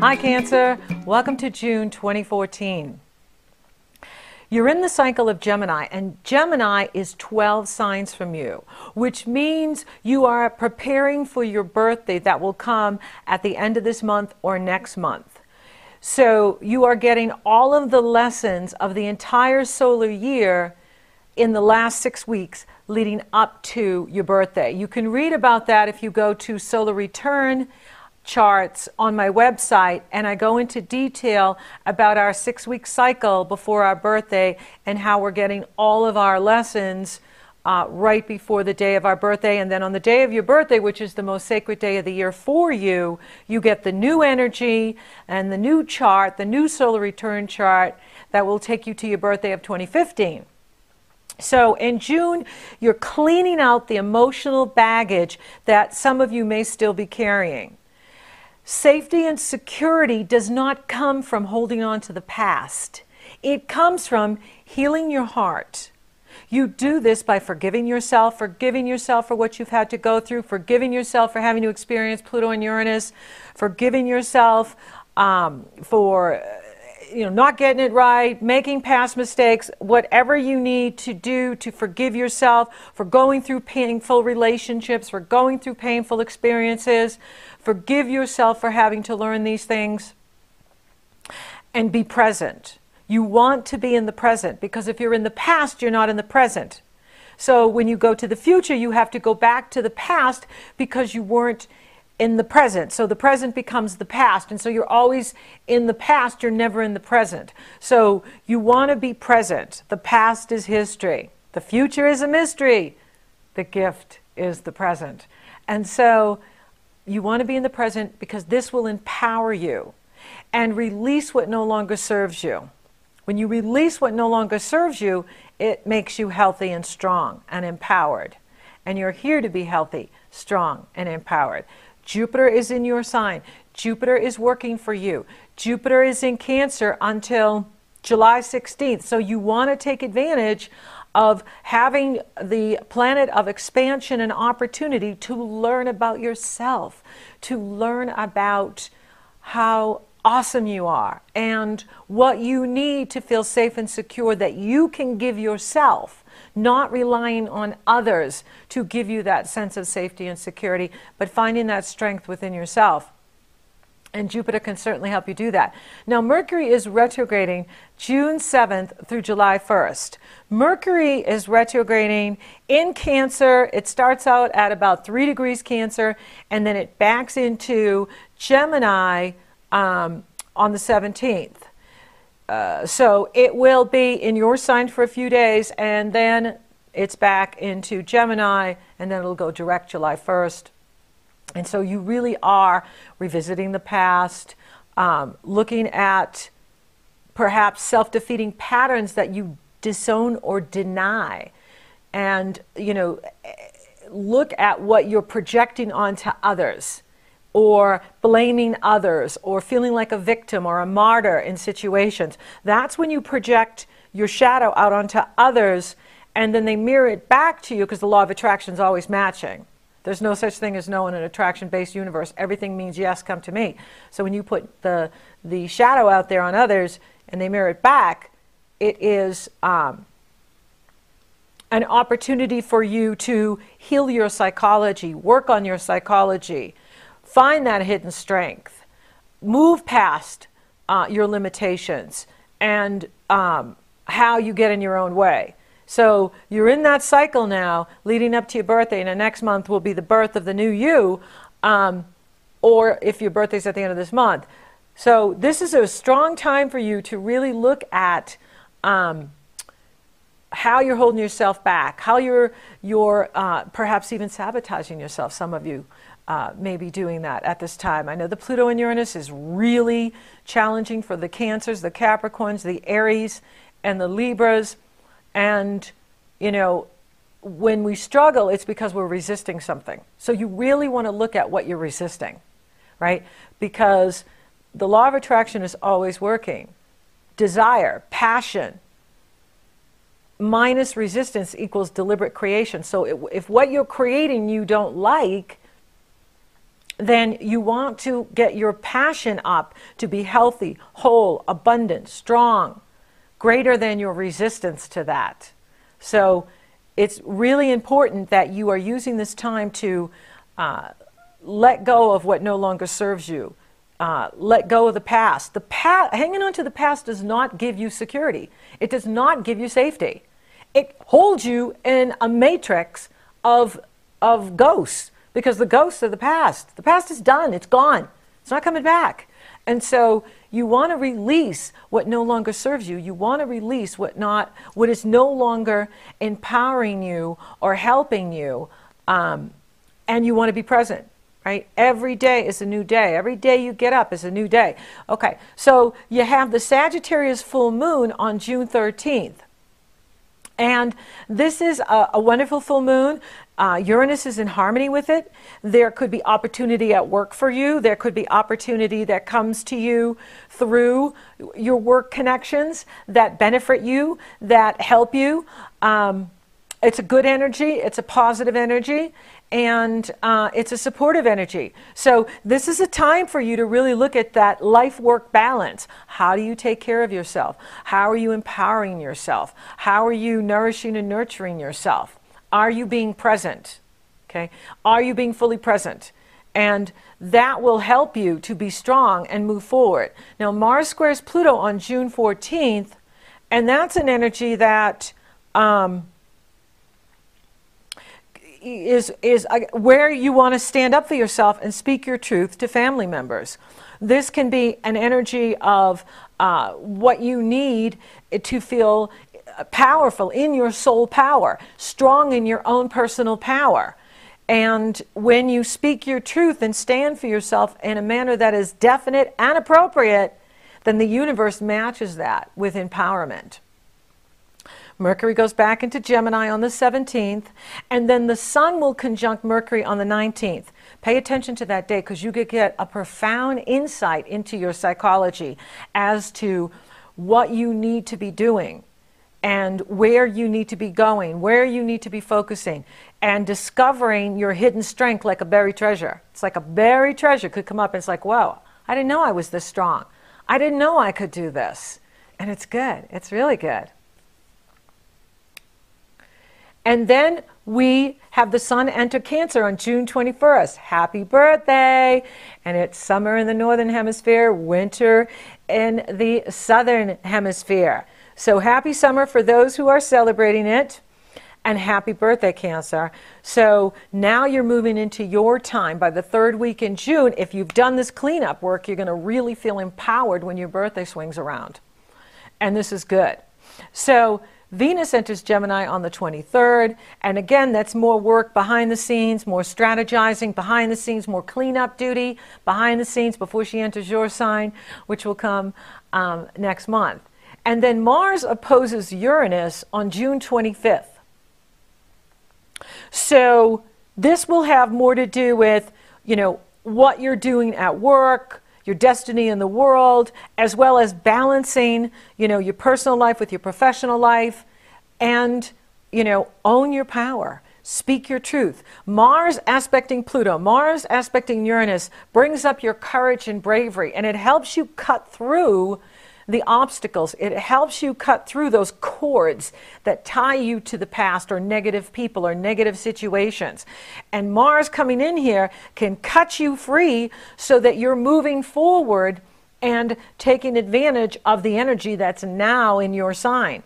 Hi Cancer, welcome to June 2014. You're in the cycle of Gemini, and Gemini is 12 signs from you, which means you are preparing for your birthday that will come at the end of this month or next month. So you are getting all of the lessons of the entire solar year in the last 6 weeks leading up to your birthday. You can read about that if you go to Solar Return charts on my website, and I go into detail about our 6-week cycle before our birthday and how we're getting all of our lessons right before the day of our birthday. And then on the day of your birthday, which is the most sacred day of the year for you, you get the new energy and the new chart, the new solar return chart that will take you to your birthday of 2015. So in June, you're cleaning out the emotional baggage that some of you may still be carrying. Safety and security does not come from holding on to the past. It comes from healing your heart. You do this by forgiving yourself for what you've had to go through, forgiving yourself for having to experience Pluto and Uranus, forgiving yourself for not getting it right, making past mistakes, whatever you need to do to forgive yourself for going through painful relationships, for going through painful experiences. Forgive yourself for having to learn these things and be present. You want to be in the present, because if you're in the past, you're not in the present. So when you go to the future, you have to go back to the past because you weren't in the present. So the present becomes the past. And so you're always in the past, you're never in the present. So you want to be present. The past is history. The future is a mystery. The gift is the present. And so you want to be in the present because this will empower you and release what no longer serves you. When you release what no longer serves you, it makes you healthy and strong and empowered. And you're here to be healthy, strong, and empowered. Jupiter is in your sign. Jupiter is working for you. Jupiter is in Cancer until July 16th. So you want to take advantage of having the planet of expansion and opportunity to learn about yourself, to learn about how awesome you are and what you need to feel safe and secure that you can give yourself, not relying on others to give you that sense of safety and security, but finding that strength within yourself. And Jupiter can certainly help you do that. Now, Mercury is retrograding June 7th through July 1st. Mercury is retrograding in Cancer. It starts out at about 3 degrees Cancer, and then it backs into Gemini on the 17th. So it will be in your sign for a few days, and then it's back into Gemini, and then it'll go direct July 1st. And so you really are revisiting the past, looking at perhaps self-defeating patterns that you disown or deny. And, look at what you're projecting onto others, or blaming others, or feeling like a victim or a martyr in situations. That's when you project your shadow out onto others, and then they mirror it back to you, because the law of attraction is always matching. There's no such thing as no in an attraction-based universe. Everything means yes, come to me. So when you put the shadow out there on others and they mirror it back, it is an opportunity for you to heal your psychology, work on your psychology, find that hidden strength, move past your limitations and how you get in your own way. So you're in that cycle now leading up to your birthday, and the next month will be the birth of the new you, or if your birthday's at the end of this month. So this is a strong time for you to really look at how you're holding yourself back, how you're perhaps even sabotaging yourself. Some of you may be doing that at this time. I know the Pluto and Uranus is really challenging for the Cancers, the Capricorns, the Aries, and the Libras. And, when we struggle, it's because we're resisting something. So you really want to look at what you're resisting, right? Because the law of attraction is always working. Desire, passion, minus resistance equals deliberate creation. So if what you're creating you don't like, then you want to get your passion up to be healthy, whole, abundant, strong, greater than your resistance to that. So it's really important that you are using this time to let go of what no longer serves you. Let go of the past. Hanging on to the past does not give you security. It does not give you safety. It holds you in a matrix of ghosts, because the ghosts are the past. The past is done. It's gone. It's not coming back. And so you want to release what no longer serves you. You want to release what is no longer empowering you or helping you, and you want to be present. Right? Every day is a new day. Every day you get up is a new day. Okay, so you have the Sagittarius full moon on June 13th. And this is a wonderful full moon. Uranus is in harmony with it. There could be opportunity at work for you. There could be opportunity that comes to you through your work connections that benefit you, that help you. It's a good energy. It's a positive energy. And it's a supportive energy. So this is a time for you to really look at that life-work balance. How do you take care of yourself? How are you empowering yourself? How are you nourishing and nurturing yourself? Are you being present? Okay? Are you being fully present? And that will help you to be strong and move forward. Now, Mars squares Pluto on June 14th, and that's an energy that is where you want to stand up for yourself and speak your truth to family members. This can be an energy of what you need to feel powerful in your soul power, strong in your own personal power. And when you speak your truth and stand for yourself in a manner that is definite and appropriate, then the universe matches that with empowerment. Mercury goes back into Gemini on the 17th, and then the Sun will conjunct Mercury on the 19th. Pay attention to that day, because you could get a profound insight into your psychology as to what you need to be doing and where you need to be going, where you need to be focusing, and discovering your hidden strength like a buried treasure. It's like a buried treasure could come up, and it's like, wow, I didn't know I was this strong. I didn't know I could do this. And it's good. It's really good. And then we have the Sun enter Cancer on June 21st. Happy birthday! And it's summer in the Northern Hemisphere, winter in the Southern Hemisphere. So happy summer for those who are celebrating it, and happy birthday, Cancer. So now you're moving into your time. By the third week in June, if you've done this cleanup work, you're going to really feel empowered when your birthday swings around. And this is good. So Venus enters Gemini on the 23rd, and again, that's more work behind the scenes, more strategizing behind the scenes, more cleanup duty behind the scenes before she enters your sign, which will come next month. And then Mars opposes Uranus on June 25th. So this will have more to do with, you know, what you're doing at work, your destiny in the world, as well as balancing, you know, your personal life with your professional life, and, you know, own your power, speak your truth. Mars aspecting Pluto, Mars aspecting Uranus brings up your courage and bravery, and it helps you cut through the obstacles. It helps you cut through those cords that tie you to the past, or negative people, or negative situations. And Mars coming in here can cut you free so that you're moving forward and taking advantage of the energy that's now in your sign.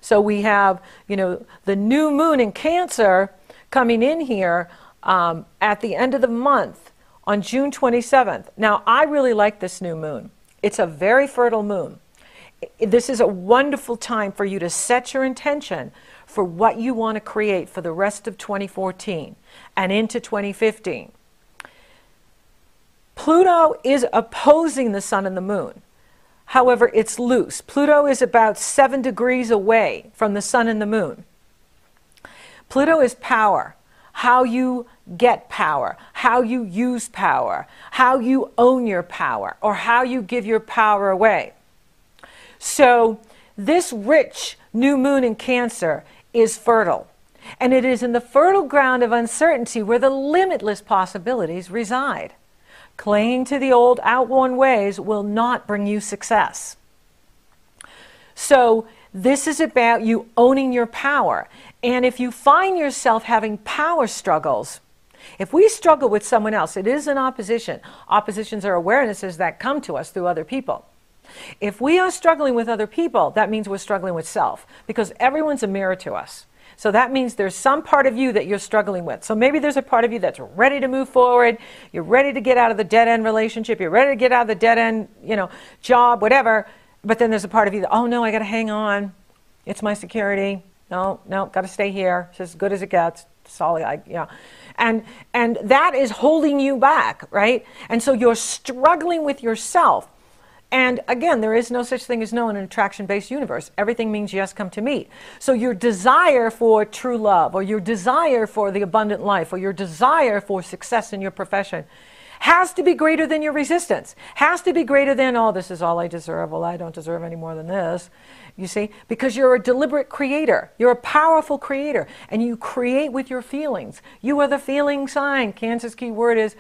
So we have, you know, the new moon in Cancer coming in here at the end of the month on June 27th. Now, I really like this new moon. It's a very fertile moon. This is a wonderful time for you to set your intention for what you want to create for the rest of 2014 and into 2015. Pluto is opposing the Sun and the Moon. However, it's loose. Pluto is about 7 degrees away from the Sun and the Moon. Pluto is power. How you get power, how you use power, how you own your power, or how you give your power away. So this rich new moon in Cancer is fertile. And it is in the fertile ground of uncertainty where the limitless possibilities reside. Clinging to the old, outworn ways will not bring you success. So this is about you owning your power. And if you find yourself having power struggles, if we struggle with someone else, it is an opposition. Oppositions are awarenesses that come to us through other people. If we are struggling with other people, that means we're struggling with self, because everyone's a mirror to us. So that means there's some part of you that you're struggling with. So maybe there's a part of you that's ready to move forward. You're ready to get out of the dead-end relationship. You're ready to get out of the dead-end, job, whatever. But then there's a part of you that, oh no, I got to hang on. It's my security. No, got to stay here. It's as good as it gets. It's all And that is holding you back, right? And so you're struggling with yourself. And again, there is no such thing as no in an attraction-based universe. Everything means yes, come to me. So your desire for true love, or your desire for the abundant life, or your desire for success in your profession has to be greater than your resistance. Has to be greater than, oh, this is all I deserve. Well, I don't deserve any more than this. You see? Because you're a deliberate creator. You're a powerful creator. And you create with your feelings. You are the feeling sign. Cancer's key word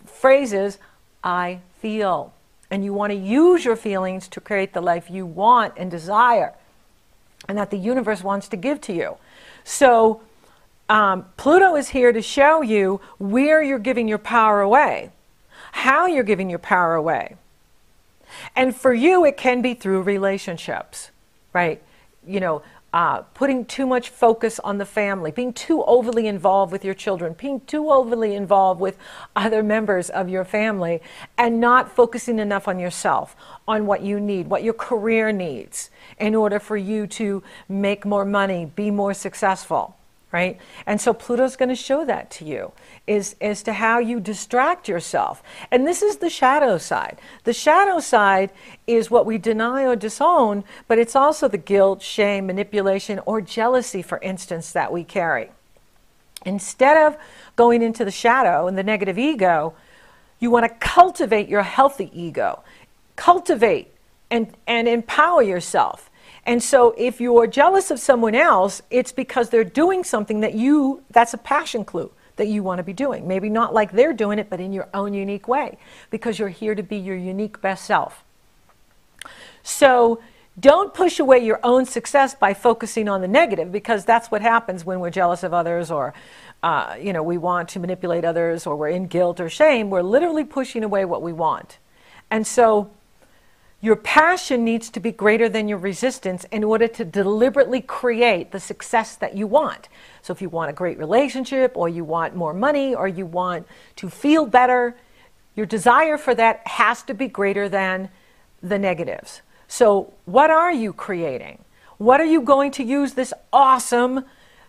phrase is, I feel. And you want to use your feelings to create the life you want and desire, and that the universe wants to give to you. So Pluto is here to show you where you're giving your power away, how you're giving your power away. And for you, it can be through relationships, right? Putting too much focus on the family, being too overly involved with your children, being too overly involved with other members of your family, and not focusing enough on yourself, on what you need, what your career needs in order for you to make more money, be more successful, right? And so Pluto's going to show that to you, as to how you distract yourself. And this is the shadow side. The shadow side is what we deny or disown, but it's also the guilt, shame, manipulation, or jealousy, for instance, that we carry. Instead of going into the shadow and the negative ego, you want to cultivate your healthy ego. Cultivate and empower yourself. And so if you're jealous of someone else, it's because they're doing something that's a passion clue that you want to be doing. Maybe not like they're doing it, but in your own unique way, because you're here to be your unique best self. So don't push away your own success by focusing on the negative, because that's what happens when we're jealous of others, or we want to manipulate others, or we're in guilt or shame. We're literally pushing away what we want. And so your passion needs to be greater than your resistance in order to deliberately create the success that you want. So if you want a great relationship, or you want more money, or you want to feel better, your desire for that has to be greater than the negatives. So what are you creating? What are you going to use this awesome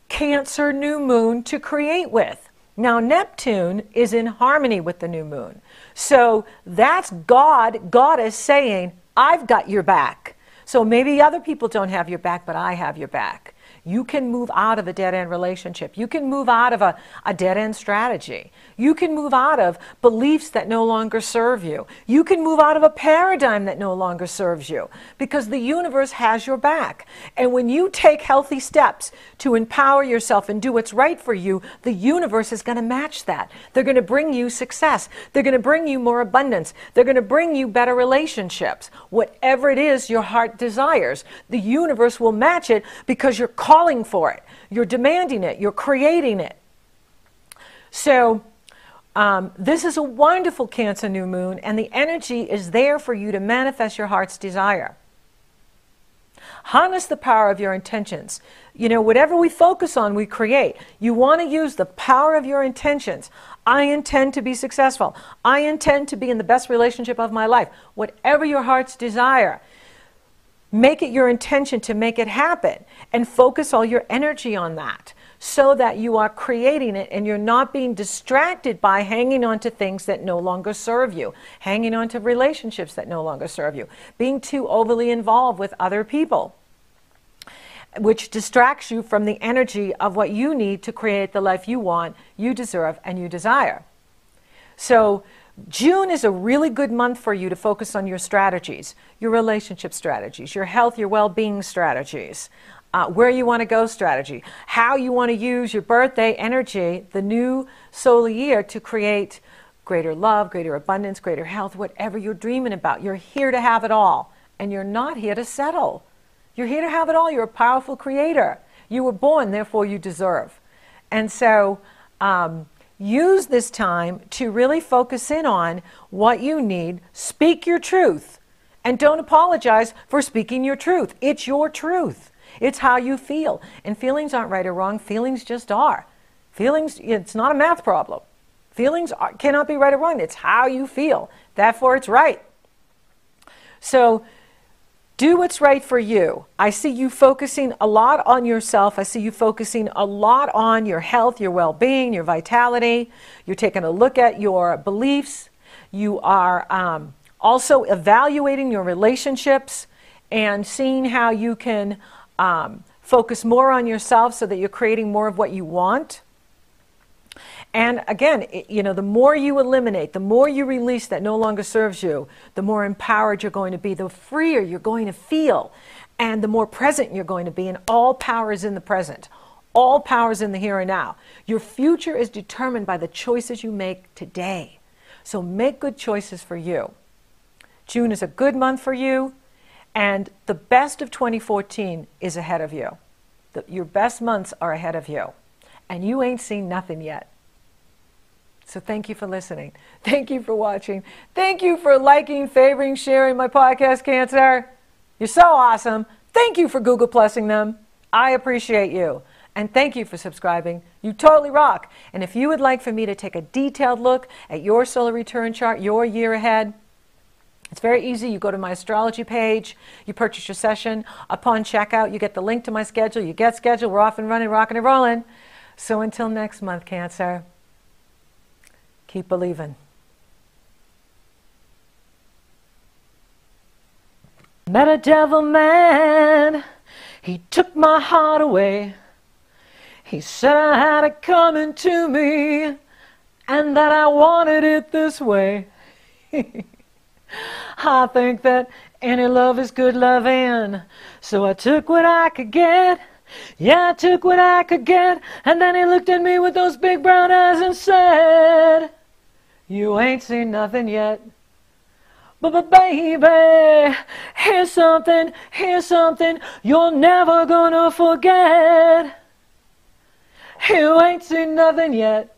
Cancer new moon to create with? Now, Neptune is in harmony with the new moon. So that's Goddess saying, I've got your back. So maybe other people don't have your back, but I have your back. You can move out of a dead-end relationship. You can move out of a dead-end strategy. You can move out of beliefs that no longer serve you. You can move out of a paradigm that no longer serves you, because the universe has your back. And when you take healthy steps to empower yourself and do what's right for you, the universe is going to match that. They're going to bring you success. They're going to bring you more abundance. They're going to bring you better relationships. Whatever it is your heart desires, the universe will match it, because you're calling for it. You're demanding it. You're creating it. So this is a wonderful Cancer new moon, and the energy is there for you to manifest your heart's desire. Harness the power of your intentions. Whatever we focus on, we create. You want to use the power of your intentions. I intend to be successful. I intend to be in the best relationship of my life. Whatever your heart's desire, make it your intention to make it happen, and focus all your energy on that, so that you are creating it and you're not being distracted by hanging on to things that no longer serve you, hanging on to relationships that no longer serve you, being too overly involved with other people, which distracts you from the energy of what you need to create the life you want, you deserve, and you desire. So June is a really good month for you to focus on your strategies, your relationship strategies, your health, your well-being strategies. where you want to go strategy, how you want to use your birthday energy, the new solar year, to create greater love, greater abundance, greater health, whatever you're dreaming about. You're here to have it all, and you're not here to settle. You're here to have it all. You're a powerful creator. You were born, therefore you deserve. And so use this time to really focus in on what you need. Speak your truth, and don't apologize for speaking your truth. It's your truth. It's how you feel. And feelings aren't right or wrong. Feelings just are. Feelings, it's not a math problem. Feelings cannot be right or wrong. It's how you feel. Therefore, it's right. So do what's right for you. I see you focusing a lot on yourself. I see you focusing a lot on your health, your well-being, your vitality. You're taking a look at your beliefs. You are also evaluating your relationships and seeing how you can focus more on yourself so that you're creating more of what you want. And again, the more you eliminate, the more you release that no longer serves you, the more empowered you're going to be, the freer you're going to feel, and the more present you're going to be. And all power is in the present. All power is in the here and now. Your future is determined by the choices you make today. So make good choices for you. June is a good month for you, and the best of 2014 is ahead of you. Your best months are ahead of you, and you ain't seen nothing yet. So thank you for listening. Thank you for watching. Thank you for liking, favoring, sharing my podcast, Cancer. You're so awesome. Thank you for Google Plusing them. I appreciate you. And thank you for subscribing. You totally rock. And if you would like for me to take a detailed look at your solar return chart, your year ahead, it's very easy. You go to my astrology page, you purchase your session. Upon checkout, you get the link to my schedule. You get scheduled. We're off and running, rocking and rolling. So until next month, Cancer, keep believing. Met a devil man, he took my heart away. He said I had it coming to me, and that I wanted it this way. I think that any love is good loving, so I took what I could get. Yeah, I took what I could get, and then he looked at me with those big brown eyes and said, you ain't seen nothing yet. But baby, here's something you're never gonna forget. You ain't seen nothing yet.